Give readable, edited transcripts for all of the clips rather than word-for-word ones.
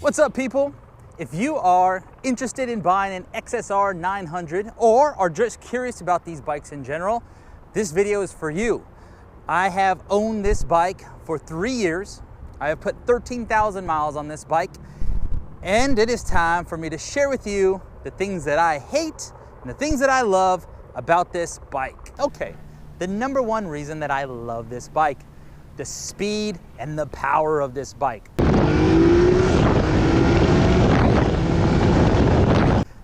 What's up, people? If you are interested in buying an XSR900 or are just curious about these bikes in general, this video is for you. I have owned this bike for 3 years. I have put 13,000 miles on this bike, and it is time for me to share with you the things that I hate and the things that I love about this bike. Okay, the number one reason that I love this bike, the speed and the power of this bike.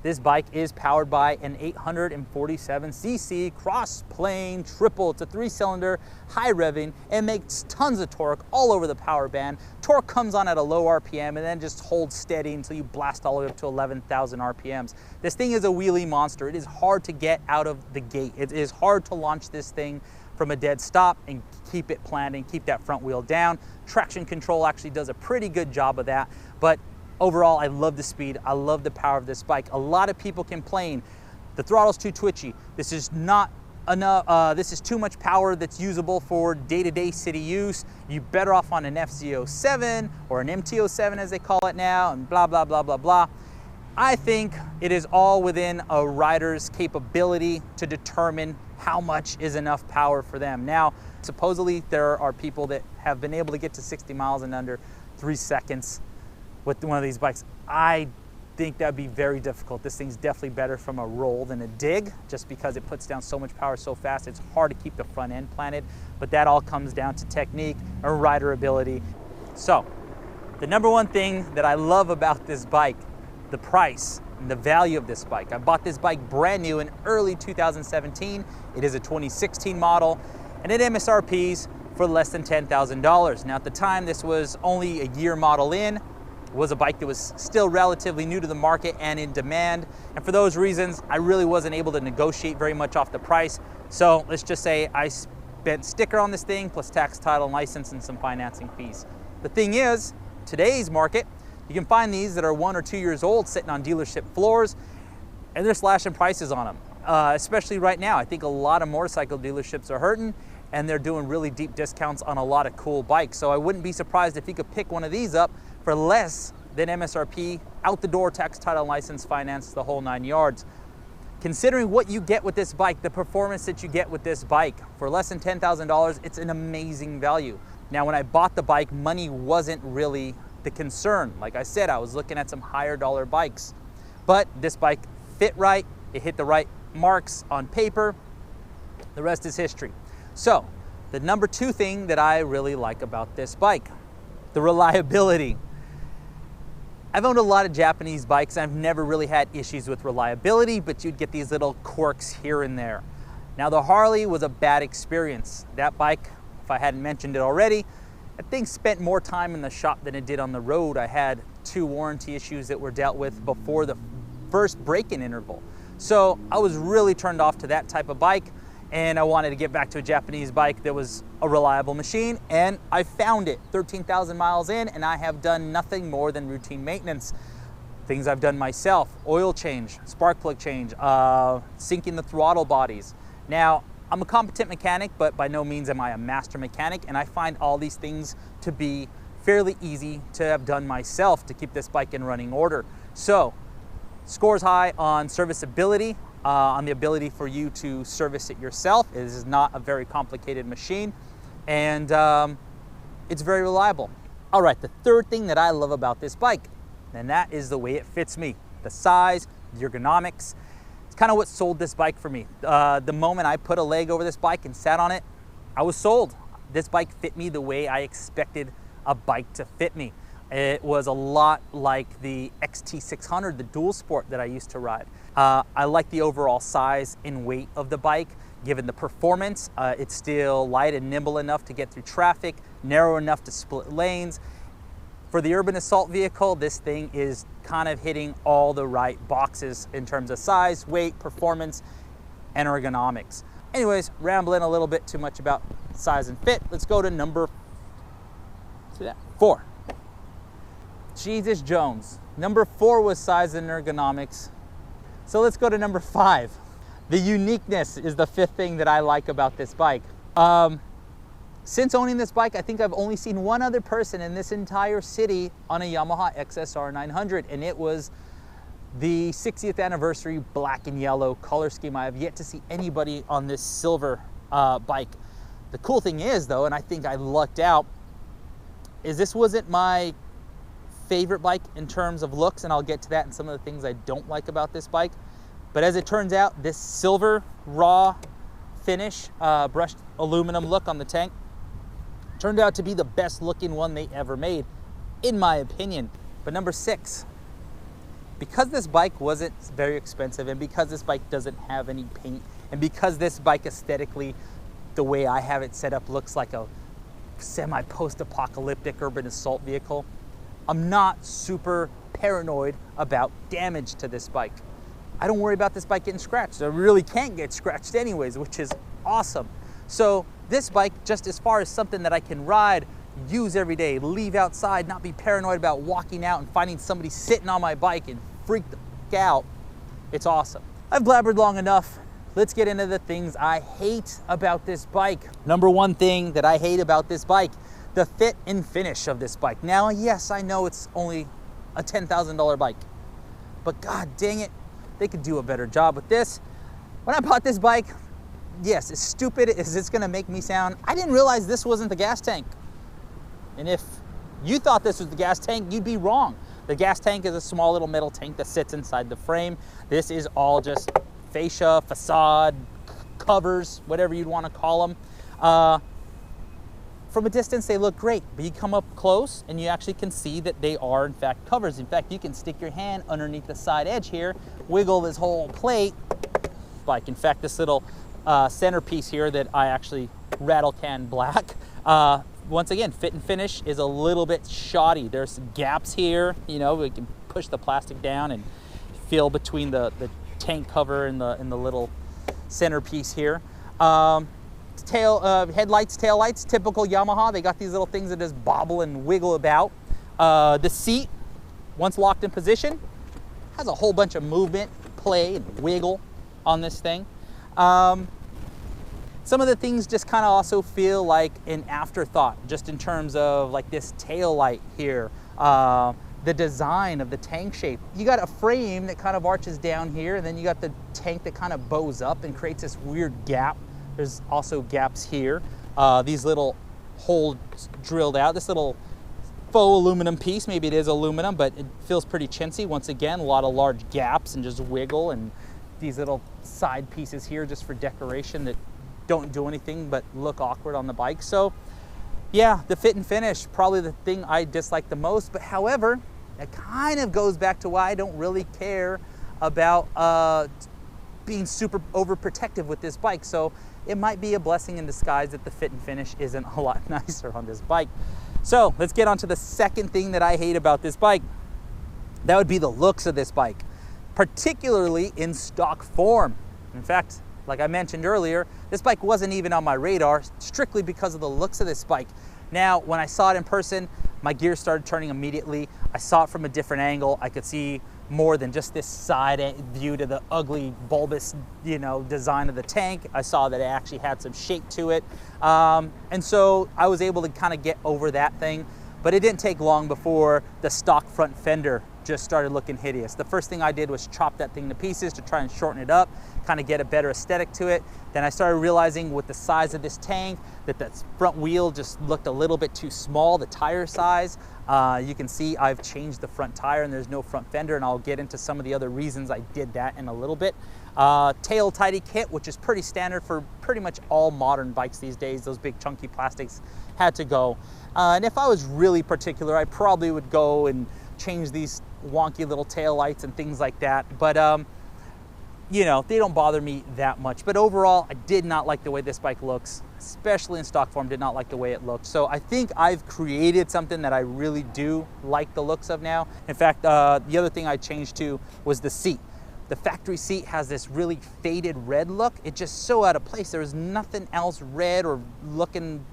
This bike is powered by an 847cc cross-plane triple. It's a 3-cylinder, high revving, and makes tons of torque all over the power band. Torque comes on at a low RPM and then just holds steady until you blast all the way up to 11,000 RPMs. This thing is a wheelie monster. It is hard to get out of the gate. It is hard to launch this thing from a dead stop and keep it planned and keep that front wheel down. Traction control actually does a pretty good job of that, but overall, I love the speed. I love the power of this bike. A lot of people complain the throttle's too twitchy. This is not enough. This is too much power that's usable for day-to-day city use. You're better off on an FZ07 or an MT07 as they call it now, and blah, blah, blah, blah, blah. I think it is all within a rider's capability to determine how much is enough power for them. Now, supposedly there are people that have been able to get to 60 miles in under 3 seconds with one of these bikes. I think that'd be very difficult. This thing's definitely better from a roll than a dig, just because it puts down so much power so fast. It's hard to keep the front end planted, but that all comes down to technique and rider ability. So, the number one thing that I love about this bike, the price and the value of this bike. I bought this bike brand new in early 2017. It is a 2016 model, and it MSRPs for less than $10,000. Now, at the time, this was only a year model in. Was a bike that was still relatively new to the market and in demand, and for those reasons I really wasn't able to negotiate very much off the price. So let's just say I spent sticker on this thing plus tax, title, and license, and some financing fees. The thing is, today's market, you can find these that are 1 or 2 years old sitting on dealership floors, and they're slashing prices on them, especially right now. I think a lot of motorcycle dealerships are hurting, and they're doing really deep discounts on a lot of cool bikes. So I wouldn't be surprised if you could pick one of these up for less than MSRP, out the door, tax, title, license, finance, the whole 9 yards. Considering what you get with this bike, the performance that you get with this bike, for less than $10,000, it's an amazing value. Now, when I bought the bike, money wasn't really the concern. Like I said, I was looking at some higher dollar bikes, but this bike fit right, it hit the right marks on paper, the rest is history. So, the number two thing that I really like about this bike, the reliability. I've owned a lot of Japanese bikes, and I've never really had issues with reliability, but you'd get these little quirks here and there. Now, the Harley was a bad experience. That bike, if I hadn't mentioned it already, that thing spent more time in the shop than it did on the road. I had 2 warranty issues that were dealt with before the first break-in interval. So I was really turned off to that type of bike, and I wanted to get back to a Japanese bike that was a reliable machine, and I found it 13,000 miles in, and I have done nothing more than routine maintenance. Things I've done myself: oil change, spark plug change, syncing the throttle bodies. Now, I'm a competent mechanic, but by no means am I a master mechanic, and I find all these things to be fairly easy to have done myself to keep this bike in running order. So, scores high on serviceability, on the ability for you to service it yourself. It is not a very complicated machine, and it's very reliable. All right, the third thing that I love about this bike, and that is the way it fits me. The size, the ergonomics. It's kind of what sold this bike for me. The moment I put a leg over this bike and sat on it, I was sold. This bike fit me the way I expected a bike to fit me. It was a lot like the XT600, the dual sport that I used to ride. I like the overall size and weight of the bike. Given the performance, it's still light and nimble enough to get through traffic, narrow enough to split lanes. For the urban assault vehicle, this thing is kind of hitting all the right boxes in terms of size, weight, performance, and ergonomics. Anyways, rambling a little bit too much about size and fit. Let's go to number 4. Jesus Jones. Number 4 was size and ergonomics. So let's go to number 5. The uniqueness is the 5th thing that I like about this bike. Since owning this bike, I think I've only seen one other person in this entire city on a Yamaha XSR900, and it was the 60th anniversary black and yellow color scheme. I have yet to see anybody on this silver bike. The cool thing is though, and I think I lucked out, is this wasn't my favorite bike in terms of looks, and I'll get to that and some of the things I don't like about this bike. But as it turns out, this silver raw finish, brushed aluminum look on the tank, turned out to be the best looking one they ever made, in my opinion. But number 6, because this bike wasn't very expensive, and because this bike doesn't have any paint, and because this bike aesthetically, the way I have it set up, looks like a semi-post-apocalyptic urban assault vehicle, I'm not super paranoid about damage to this bike. I don't worry about this bike getting scratched. I really can't get scratched anyways, which is awesome. So this bike, just as far as something that I can ride, use every day, leave outside, not be paranoid about walking out and finding somebody sitting on my bike and freak the f out, it's awesome. I've blabbered long enough. Let's get into the things I hate about this bike. Number 1 thing that I hate about this bike, the fit and finish of this bike. Now, yes, I know it's only a $10,000 bike, but god dang it, they could do a better job with this. When I bought this bike, yes, as stupid as it's gonna make me sound, I didn't realize this wasn't the gas tank. And if you thought this was the gas tank, you'd be wrong. The gas tank is a small little metal tank that sits inside the frame. This is all just fascia, facade, covers, whatever you'd want to call them. From a distance, they look great, but you come up close and you actually can see that they are in fact covers. In fact, you can stick your hand underneath the side edge here, wiggle this whole plate bike. In fact, this little centerpiece here that I actually rattle can black, once again, fit and finish is a little bit shoddy. There's gaps here, you know, we can push the plastic down and feel between the tank cover and the little centerpiece here. Headlights, taillights, typical Yamaha. They got these little things that just bobble and wiggle about. The seat, once locked in position, has a whole bunch of movement, play, and wiggle on this thing. Some of the things just kind of also feel like an afterthought, just in terms of like this tail light here, the design of the tank shape. You got a frame that kind of arches down here, and then you got the tank that kind of bows up and creates this weird gap. There's also gaps here. These little holes drilled out. This little faux aluminum piece, maybe it is aluminum, but it feels pretty chintzy. Once again, a lot of large gaps and just wiggle, and these little side pieces here just for decoration that don't do anything but look awkward on the bike. So yeah, the fit and finish, probably the thing I dislike the most. But however, it kind of goes back to why I don't really care about being super overprotective with this bike. So it might be a blessing in disguise that the fit and finish isn't a lot nicer on this bike. So let's get on to the second thing that I hate about this bike. That would be the looks of this bike, particularly in stock form. In fact, like I mentioned earlier, this bike wasn't even on my radar strictly because of the looks of this bike. Now, when I saw it in person, my gears started turning immediately. I saw it from a different angle. I could see more than just this side view to the ugly, bulbous, you know, design of the tank. I saw that it actually had some shape to it. And so I was able to kind of get over that thing, but it didn't take long before the stock front fender just started looking hideous. The first thing I did was chop that thing to pieces to try and shorten it up, kind of get a better aesthetic to it. Then I started realizing with the size of this tank that the front wheel just looked a little bit too small, the tire size. You can see I've changed the front tire and there's no front fender, and I'll get into some of the other reasons I did that in a little bit. Tail tidy kit, which is pretty standard for pretty much all modern bikes these days. Those big chunky plastics had to go. And if I was really particular, I probably would go and change these wonky little tail lights and things like that. But you know, they don't bother me that much. But overall, I did not like the way this bike looks, especially in stock form, did not like the way it looked. So I think I've created something that I really do like the looks of now. In fact, the other thing I changed to was the seat. The factory seat has this really faded red look. It's just so out of place. There was nothing else red or looking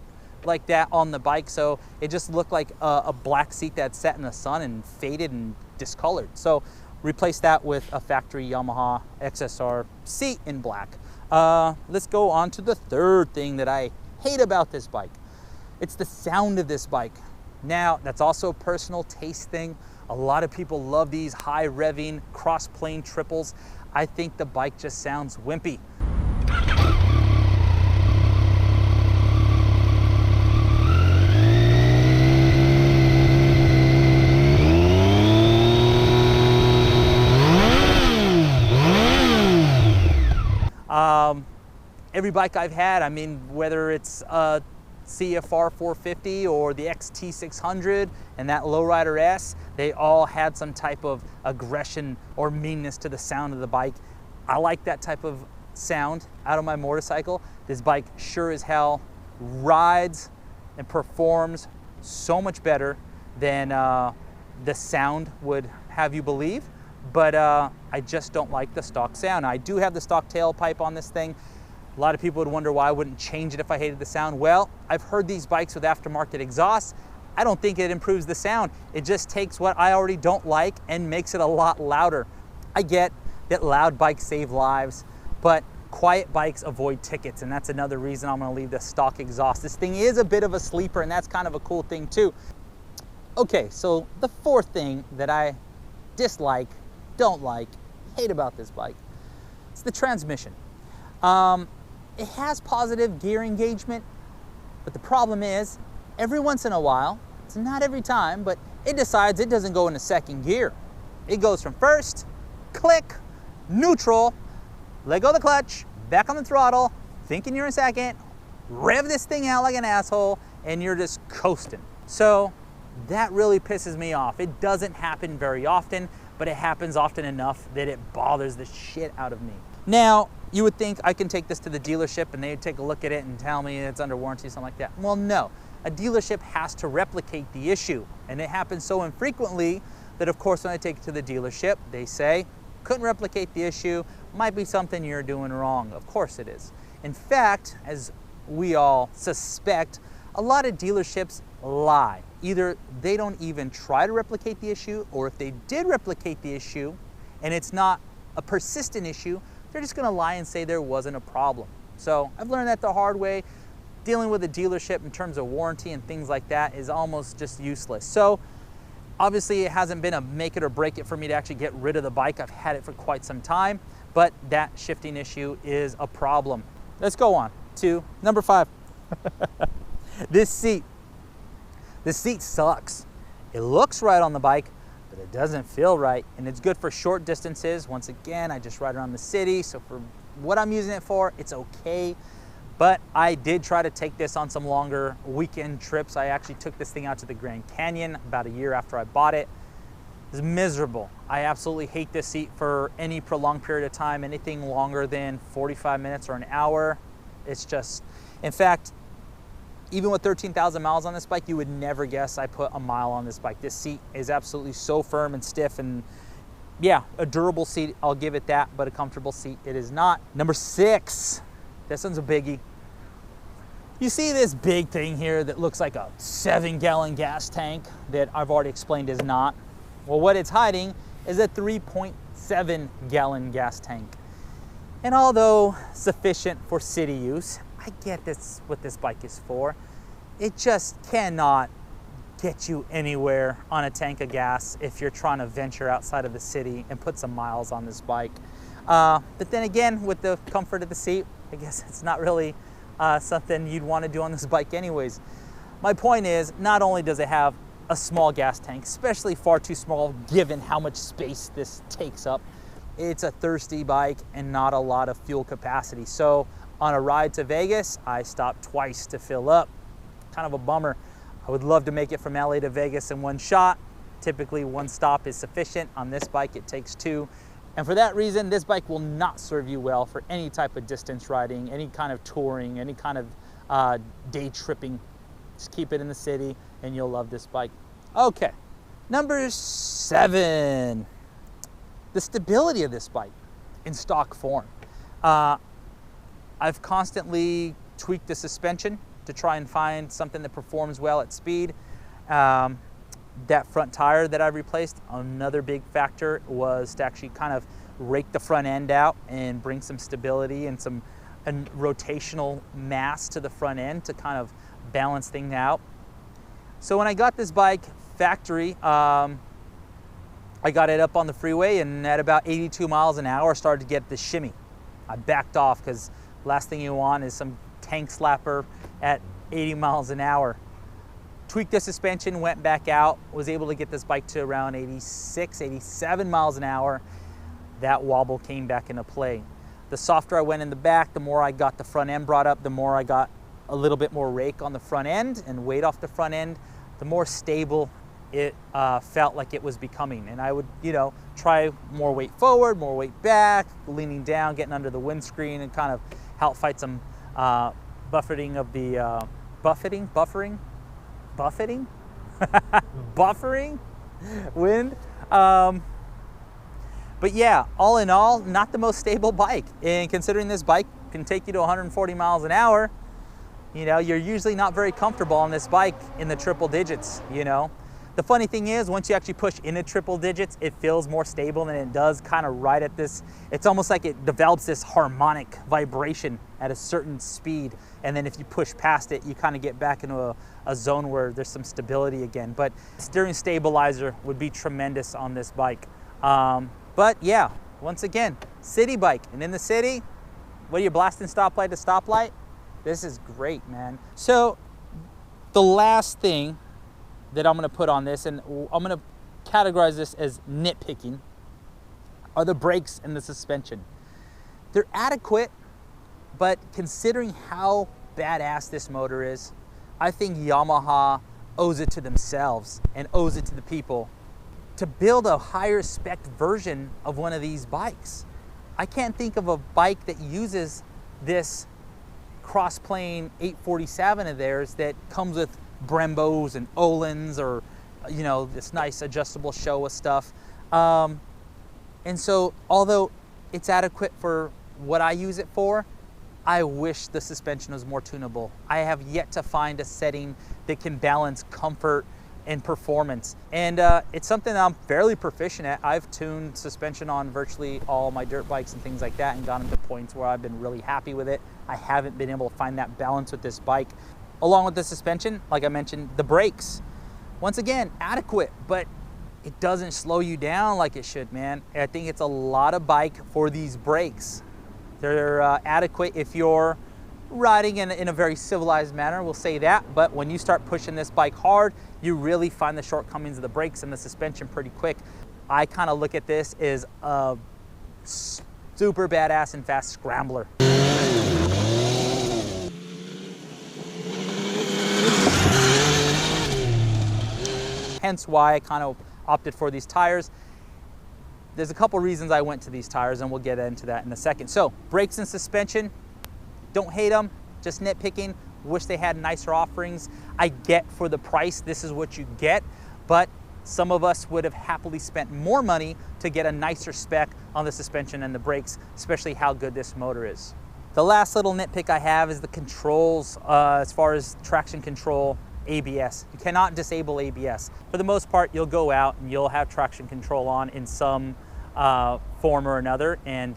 like that on the bike. So it just looked like a black seat that sat in the sun and faded and discolored. So replace that with a factory Yamaha XSR seat in black. Let's go on to the third thing that I hate about this bike. It's the sound of this bike. Now, that's also a personal taste thing. A lot of people love these high revving cross plane triples. I think the bike just sounds wimpy. Every bike I've had, I mean, whether it's a CFR 450 or the XT600 and that Lowrider S, they all had some type of aggression or meanness to the sound of the bike. I like that type of sound out of my motorcycle. This bike sure as hell rides and performs so much better than the sound would have you believe, but I just don't like the stock sound. I do have the stock tailpipe on this thing. A lot of people would wonder why I wouldn't change it if I hated the sound. Well, I've heard these bikes with aftermarket exhausts. I don't think it improves the sound. It just takes what I already don't like and makes it a lot louder. I get that loud bikes save lives, but quiet bikes avoid tickets, and that's another reason I'm gonna leave the stock exhaust. This thing is a bit of a sleeper, and that's kind of a cool thing too. Okay, so the fourth thing that I dislike, don't like, hate about this bike, it's the transmission. It has positive gear engagement, but the problem is, every once in a while, it's not every time, but it decides it doesn't go into second gear. It goes from first, click, neutral, let go of the clutch, back on the throttle, thinking you're in second, rev this thing out like an asshole, and you're just coasting. So that really pisses me off. It doesn't happen very often, but it happens often enough that it bothers the shit out of me. Now, you would think I can take this to the dealership and they'd take a look at it and tell me it's under warranty, something like that. Well, no. A dealership has to replicate the issue, and it happens so infrequently that, of course, when I take it to the dealership, they say, couldn't replicate the issue, might be something you're doing wrong. Of course it is. In fact, as we all suspect, a lot of dealerships lie. Either they don't even try to replicate the issue, or if they did replicate the issue and it's not a persistent issue, they're just gonna lie and say there wasn't a problem. So I've learned that the hard way. Dealing with a dealership in terms of warranty and things like that is almost just useless. So obviously it hasn't been a make it or break it for me to actually get rid of the bike. I've had it for quite some time, but that shifting issue is a problem. Let's go on to number 5. This seat. This seat sucks. It looks right on the bike, but it doesn't feel right, and it's good for short distances. Once again, I just ride around the city, so for what I'm using it for, it's okay. But I did try to take this on some longer weekend trips. I actually took this thing out to the Grand Canyon about a year after I bought it. It's miserable. I absolutely hate this seat for any prolonged period of time, anything longer than 45 minutes or an hour. It's just, in fact, even with 13,000 miles on this bike, you would never guess I put a mile on this bike. This seat is absolutely so firm and stiff, and yeah, a durable seat, I'll give it that, but a comfortable seat it is not. Number 6, this one's a biggie. You see this big thing here that looks like a 7-gallon gas tank that I've already explained is not. Well, what it's hiding is a 3.7-gallon gas tank. And although sufficient for city use, I get this what this bike is for. It just cannot get you anywhere on a tank of gas if you're trying to venture outside of the city and put some miles on this bike. But then again, with the comfort of the seat, I guess it's not really something you'd want to do on this bike anyways. My point is, not only does it have a small gas tank, especially far too small given how much space this takes up, it's a thirsty bike and not a lot of fuel capacity. So on a ride to Vegas, I stopped twice to fill up. Kind of a bummer. I would love to make it from LA to Vegas in one shot. Typically one stop is sufficient. On this bike, it takes 2. And for that reason, this bike will not serve you well for any type of distance riding, any kind of touring, any kind of day tripping. Just keep it in the city and you'll love this bike. Okay, number 7, the stability of this bike in stock form. I've constantly tweaked the suspension to try and find something that performs well at speed. That front tire that I replaced, another big factor was to actually kind of rake the front end out and bring some stability and some rotational mass to the front end to kind of balance things out. So when I got this bike factory, I got it up on the freeway, and at about 82 miles an hour, I started to get the shimmy. I backed off because last thing you want is some tank slapper at 80 miles an hour. Tweaked the suspension, went back out, was able to get this bike to around 86, 87 miles an hour. That wobble came back into play. The softer I went in the back, the more I got the front end brought up, the more I got a little bit more rake on the front end and weight off the front end, the more stable it felt like it was becoming. And I would, try more weight forward, more weight back, leaning down, getting under the windscreen, and kind of help fight some buffering of the buffering wind. But yeah, all in all, not the most stable bike. And considering this bike can take you to 140 miles an hour, you're usually not very comfortable on this bike in the triple digits, The funny thing is, once you actually push into triple digits, it feels more stable than it does kind of right at this. It's almost like it develops this harmonic vibration at a certain speed. And then if you push past it, you kind of get back into a zone where there's some stability again. But steering stabilizer would be tremendous on this bike. But yeah, once again, city bike. And in the city, what are you blasting stoplight to stoplight? This is great, man. So the last thing that I'm gonna put on this, and I'm gonna categorize this as nitpicking, are the brakes and the suspension. They're adequate, but considering how badass this motor is, I think Yamaha owes it to themselves and owes it to the people to build a higher spec version of one of these bikes. I can't think of a bike that uses this cross-plane 847 of theirs that comes with Brembos and Öhlins, or this nice adjustable Showa stuff. And so although it's adequate for what I use it for, I wish the suspension was more tunable. I have yet to find a setting that can balance comfort and performance. And it's something that I'm fairly proficient at. I've tuned suspension on virtually all my dirt bikes and things like that and gotten to points where I've been really happy with it. I haven't been able to find that balance with this bike. Along with the suspension, like I mentioned, the brakes. Once again, adequate, but it doesn't slow you down like it should, man. I think it's a lot of bike for these brakes. They're adequate if you're riding in a very civilized manner, we'll say that. But when you start pushing this bike hard, you really find the shortcomings of the brakes and the suspension pretty quick. I kind of look at this as a super badass and fast scrambler. Hence why I kind of opted for these tires. There's a couple reasons I went to these tires, and we'll get into that in a second. So brakes and suspension, don't hate them, just nitpicking. Wish they had nicer offerings. I get for the price, this is what you get, but some of us would have happily spent more money to get a nicer spec on the suspension and the brakes, especially how good this motor is. The last little nitpick I have is the controls as far as traction control, ABS. You cannot disable ABS. For the most part, you'll go out and you'll have traction control on in some form or another, and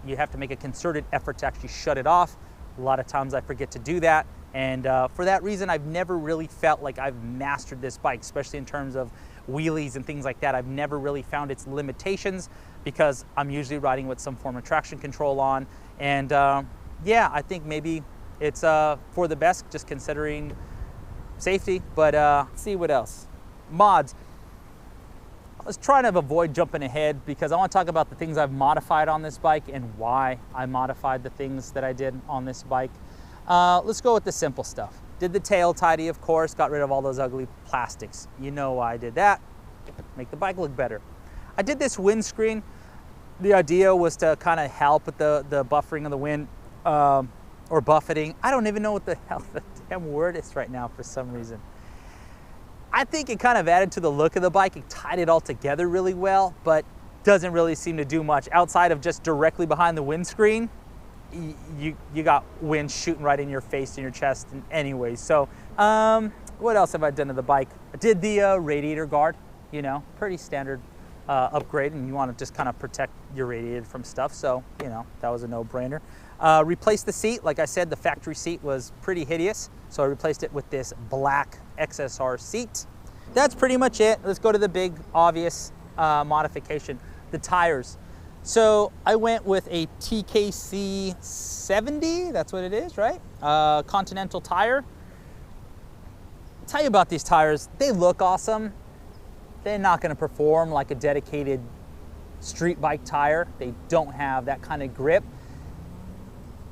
you have to make a concerted effort to actually shut it off. A lot of times I forget to do that, and for that reason, I've never really felt like I've mastered this bike, especially in terms of wheelies and things like that. I've never really found its limitations because I'm usually riding with some form of traction control on, and yeah, I think maybe it's for the best, just considering safety. But let's see what else. Mods. I was trying to avoid jumping ahead because I want to talk about the things I've modified on this bike and why I modified the things that I did on this bike. Let's go with the simple stuff. Did the tail tidy, of course, got rid of all those ugly plastics. You know why I did that. Make the bike look better. I did this windscreen. The idea was to kind of help with the buffering of the wind, or buffeting. I don't even know what the hell the damn word is right now for some reason. I think it kind of added to the look of the bike. It tied it all together really well, but doesn't really seem to do much outside of just directly behind the windscreen. You got wind shooting right in your face and your chest anyway. So what else have I done to the bike? I did the radiator guard, pretty standard upgrade, and you want to just kind of protect your radiator from stuff. So, that was a no-brainer. Replaced the seat. Like I said, the factory seat was pretty hideous. So I replaced it with this black XSR seat. That's pretty much it. Let's go to the big obvious modification, the tires. So I went with a TKC 70, that's what it is, right? Continental tire. I'll tell you about these tires, they look awesome. They're not gonna perform like a dedicated street bike tire. They don't have that kind of grip.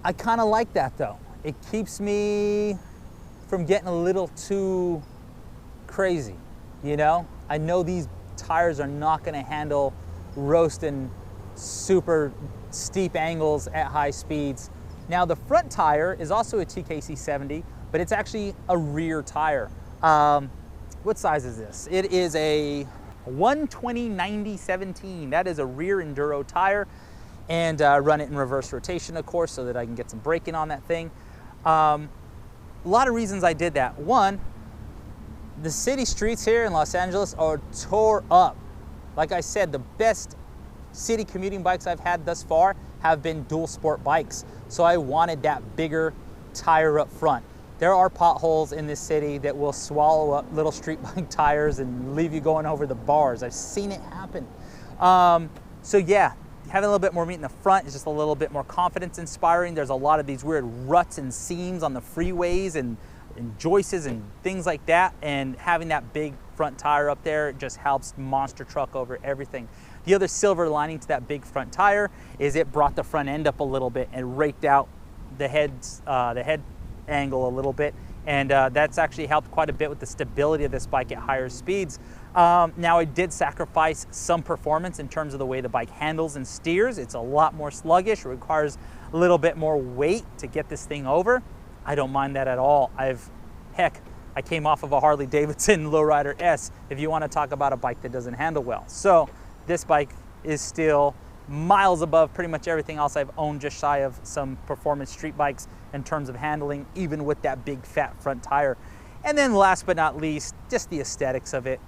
I kind of like that though. It keeps me from getting a little too crazy, you know? I know these tires are not gonna handle roasting super steep angles at high speeds. Now the front tire is also a TKC 70, but it's actually a rear tire. What size is this? It is a 120/90/17. That is a rear enduro tire, and run it in reverse rotation, of course, so that I can get some braking on that thing. A lot of reasons I did that. One, the city streets here in Los Angeles are tore up. Like I said, the best city commuting bikes I've had thus far have been dual sport bikes. So I wanted that bigger tire up front. There are potholes in this city that will swallow up little street bike tires and leave you going over the bars. I've seen it happen. So yeah, having a little bit more meat in the front is just a little bit more confidence inspiring. There's a lot of these weird ruts and seams on the freeways and joists and things like that. And having that big front tire up there just helps monster truck over everything. The other silver lining to that big front tire is it brought the front end up a little bit and raked out the head angle a little bit, and that's actually helped quite a bit with the stability of this bike at higher speeds. Now I did sacrifice some performance in terms of the way the bike handles and steers. It's a lot more sluggish, it requires a little bit more weight to get this thing over. I don't mind that at all. Heck, I came off of a Harley Davidson Lowrider S, if you want to talk about a bike that doesn't handle well. So this bike is still miles above pretty much everything else I've owned, just shy of some performance street bikes in terms of handling, even with that big fat front tire. And then last but not least, just the aesthetics of it.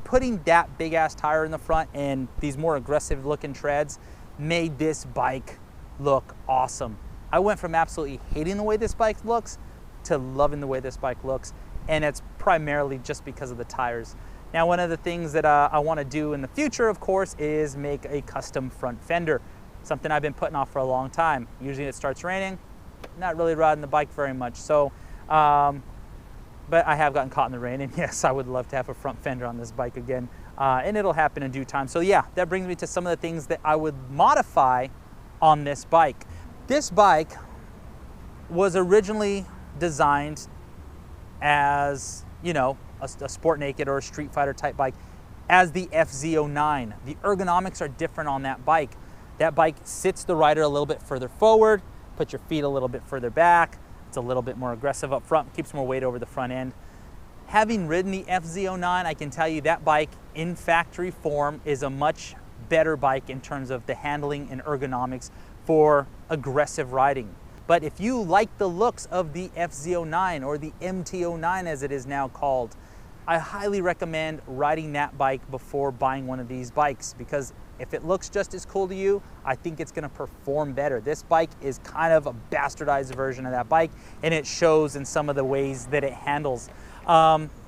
Putting that big ass tire in the front and these more aggressive looking treads made this bike look awesome. I went from absolutely hating the way this bike looks to loving the way this bike looks, and it's primarily just because of the tires. Now, one of the things that I want to do in the future, of course, is make a custom front fender. Something I've been putting off for a long time. Usually it starts raining, not really riding the bike very much. So, but I have gotten caught in the rain, and yes, I would love to have a front fender on this bike again, and it'll happen in due time. So yeah, that brings me to some of the things that I would modify on this bike. This bike was originally designed as, you know, a Sport Naked or a Street Fighter type bike as the FZ09. The ergonomics are different on that bike. That bike sits the rider a little bit further forward, put your feet a little bit further back. It's a little bit more aggressive up front, keeps more weight over the front end. Having ridden the FZ09, I can tell you that bike in factory form is a much better bike in terms of the handling and ergonomics for aggressive riding. But if you like the looks of the FZ09 or the MT09 as it is now called, I highly recommend riding that bike before buying one of these bikes, because if it looks just as cool to you, I think it's gonna perform better. This bike is kind of a bastardized version of that bike, and it shows in some of the ways that it handles.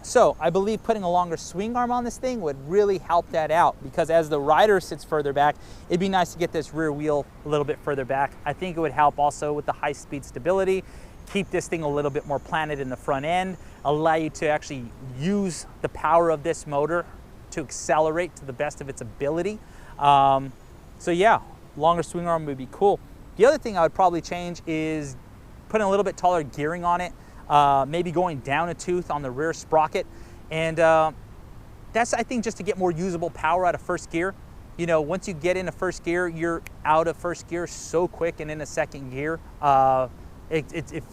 So I believe putting a longer swing arm on this thing would really help that out, because as the rider sits further back, it'd be nice to get this rear wheel a little bit further back. I think it would help also with the high speed stability, keep this thing a little bit more planted in the front end, allow you to actually use the power of this motor to accelerate to the best of its ability. So yeah, longer swing arm would be cool. The other thing I would probably change is putting a little bit taller gearing on it, maybe going down a tooth on the rear sprocket. And that's, I think, just to get more usable power out of first gear. You know, once you get into first gear, you're out of first gear so quick, and in a second gear, it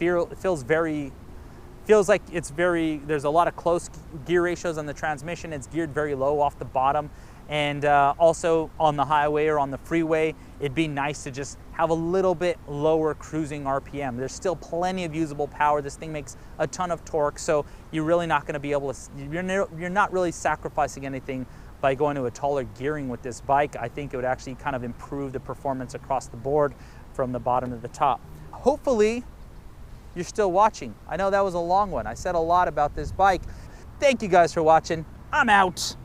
feels like it's very, there's a lot of close gear ratios on the transmission. It's geared very low off the bottom. And also on the highway or on the freeway, it'd be nice to just have a little bit lower cruising RPM. There's still plenty of usable power. This thing makes a ton of torque, so you're really not going to be able to, you're not really sacrificing anything by going to a taller gearing with this bike. I think it would actually kind of improve the performance across the board from the bottom to the top. Hopefully, you're still watching. I know that was a long one. I said a lot about this bike. Thank you guys for watching. I'm out.